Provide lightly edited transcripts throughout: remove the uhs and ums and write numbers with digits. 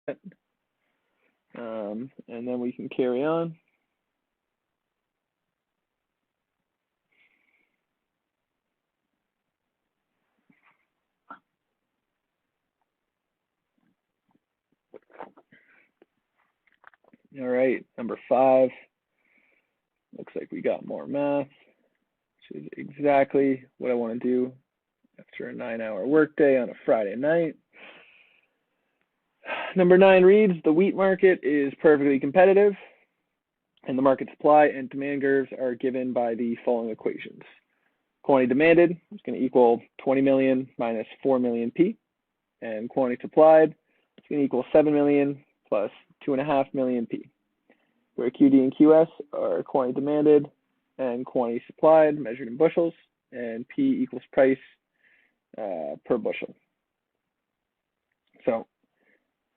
And then we can carry on. All right, number 5. Looks like we got more math, which is exactly what I want to do after a 9-hour workday on a Friday night. Number 9 reads, the wheat market is perfectly competitive, and the market supply and demand curves are given by the following equations. Quantity demanded is going to equal 20 million minus 4 million P, and quantity supplied is going to equal 7 million plus 2.5 million P, where QD and QS are quantity demanded and quantity supplied measured in bushels, and P equals price per bushel. So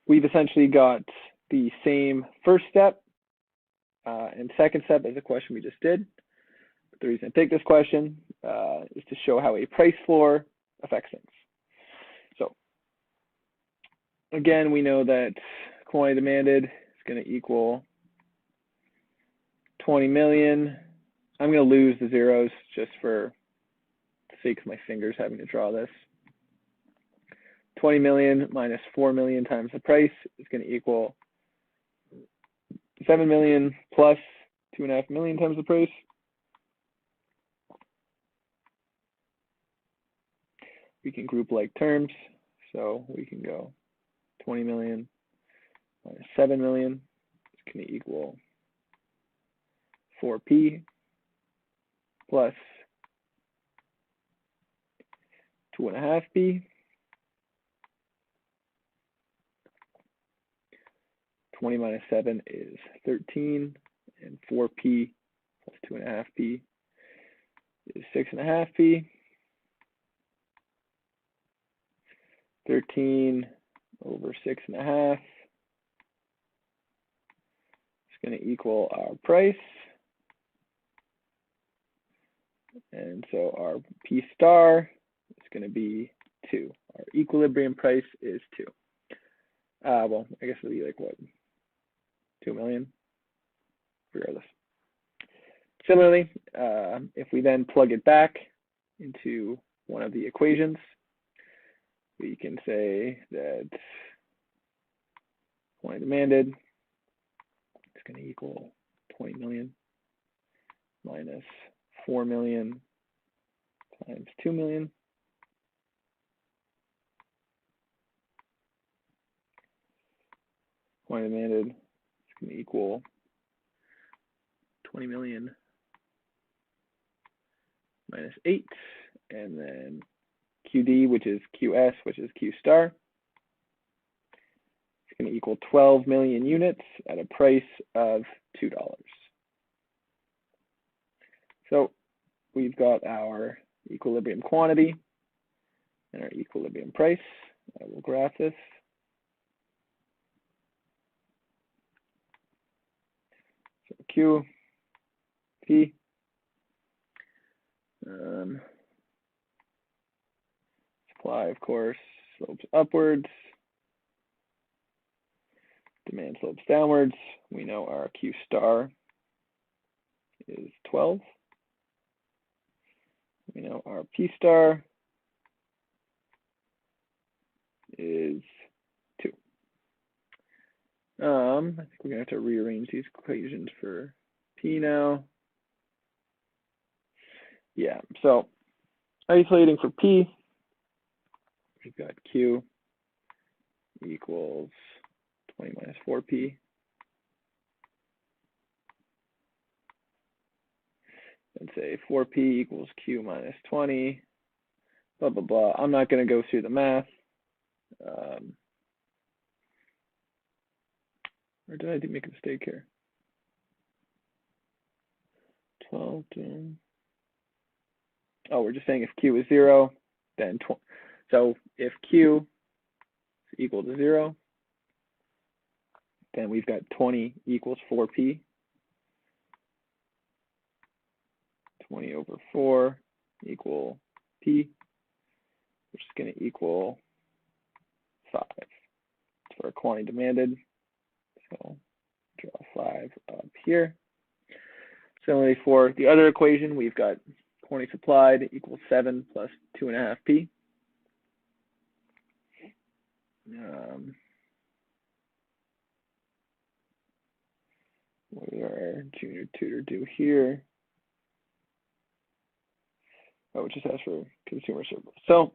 we've essentially got the same first step and second step as the question we just did. But the reason I picked this question is to show how a price floor affects things. So again, we know that quantity demanded is going to equal 20 million. I'm going to lose the zeros just for the sake of my fingers having to draw this. 20 million minus 4 million times the price is going to equal 7 million plus 2.5 million times the price. We can group like terms, so we can go 20 million minus 7 million is going to equal 4P plus 2.5P. 20 minus 7 is 13, and 4P plus 2.5P is 6.5P. 13 over 6.5 is going to equal our price. And so our P star is going to be 2. Our equilibrium price is 2. Well, I guess it'll be like what? 2 million, regardless. Similarly, if we then plug it back into one of the equations, we can say that quantity demanded is going to equal 20 million minus 4 million times 2 million. Quantity demanded is going to equal 20 million minus 8, and then QD, which is QS, which is Q star. It's going to equal 12 million units at a price of $2. So we've got our equilibrium quantity and our equilibrium price. I will graph this. So Q, P. Supply, of course, slopes upwards. Demand slopes downwards. We know our Q star is 12. We know our P star is 2. I think we're going to have to rearrange these equations for P now. Yeah, so isolating for P, we've got Q equals 20 minus 4P. And say 4P equals Q minus 20, blah, blah, blah. I'm not going to go through the math. Or did I make a mistake here? 12, 10. Oh, we're just saying if Q is 0, then 20. So if Q is equal to 0, then we've got 20 equals 4P. 20 over 4 equal P, which is going to equal 5. for our quantity demanded. So draw 5 up here. Similarly, for the other equation, we've got quantity supplied equals 7 plus 2.5p. What did our junior tutor do here? Oh, it just asks for consumer surplus. So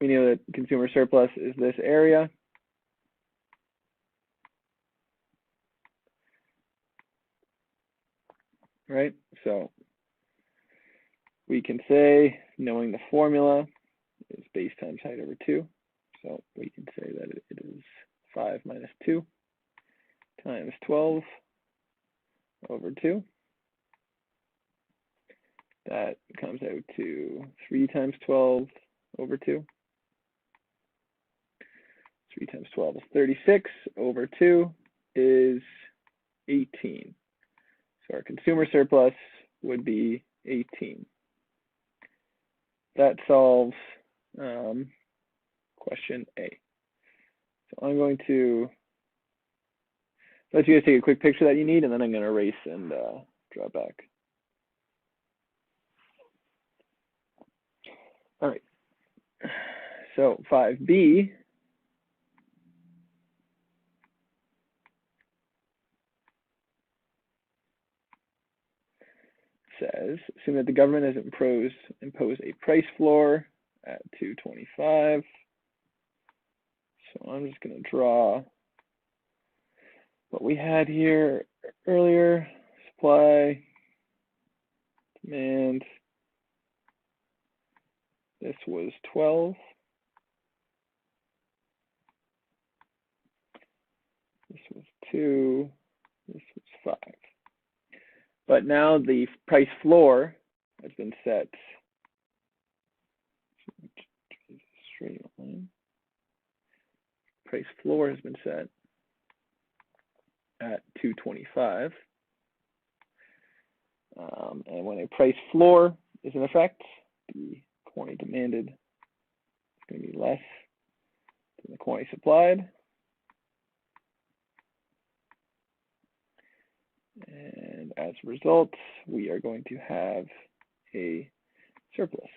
we know that consumer surplus is this area. Right? So we can say, knowing the formula is base times height over 2. So we can say that it is 5 minus 2 times 12 over 2. That comes out to 3 times 12 over 2. 3 times 12 is 36 over 2 is 18. So our consumer surplus would be 18. That solves question A. So I'm going to let you guys take a quick picture that you need, and then I'm going to erase and draw back. All right. So 5B says, assume that the government has imposed a price floor at $2.25. So I'm just going to draw what we had here earlier: supply, demand. This was 12. This was 2. This was 5. But now the price floor has been set. Straight line. Price floor has been set at $2.25. And when a price floor is in effect, the quantity demanded is going to be less than the quantity supplied. And as a result, we are going to have a surplus.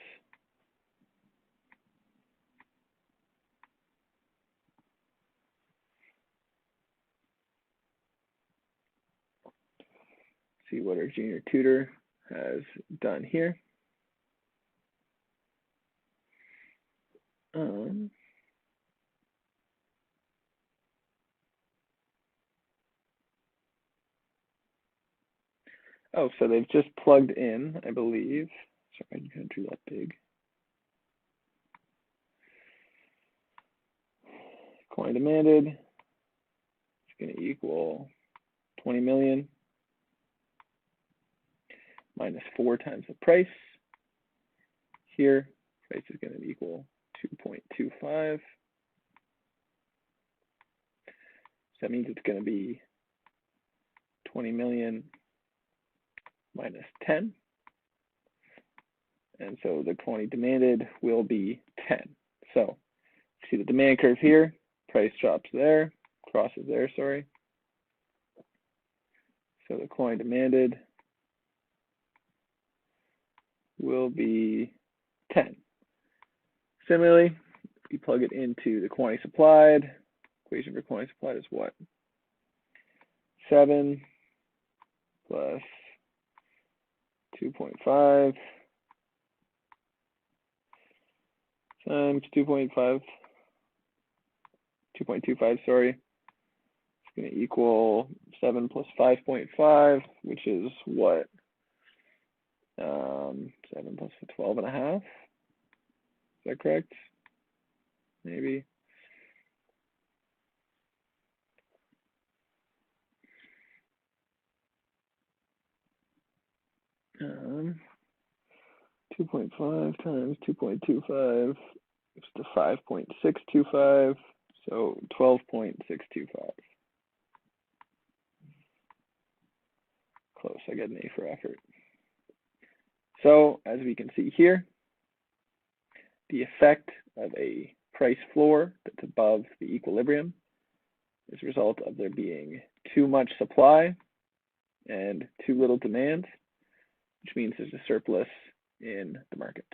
See what our junior tutor has done here. Oh, so they've just plugged in, I believe. Sorry, I'm going to do that big. Quantity demanded is going to equal 20 million minus 4 times the price. Here, price is going to equal 2.25. So that means it's going to be 20 million minus 10. And so the quantity demanded will be 10. So see the demand curve here, price drops there, crosses there, sorry. So the quantity demanded will be 10. Similarly, we plug it into the quantity supplied. Equation for quantity supplied is what? 7 plus 2.5 times 2.25, sorry. It's going to equal 7 plus 5.5, which is what? 7 plus 12.5. Is that correct? Maybe. Um, 2.5 times 2.25 is to 5.625, so 12.625. Close, I get an A for effort. So as we can see here, the effect of a price floor that's above the equilibrium as a result of there being too much supply and too little demand, which means there's a surplus in the market.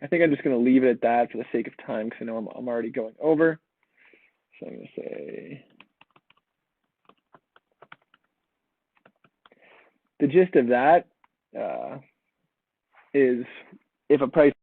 I think I'm just going to leave it at that for the sake of time because I know I'm already going over. So I'm going to say the gist of that is if a price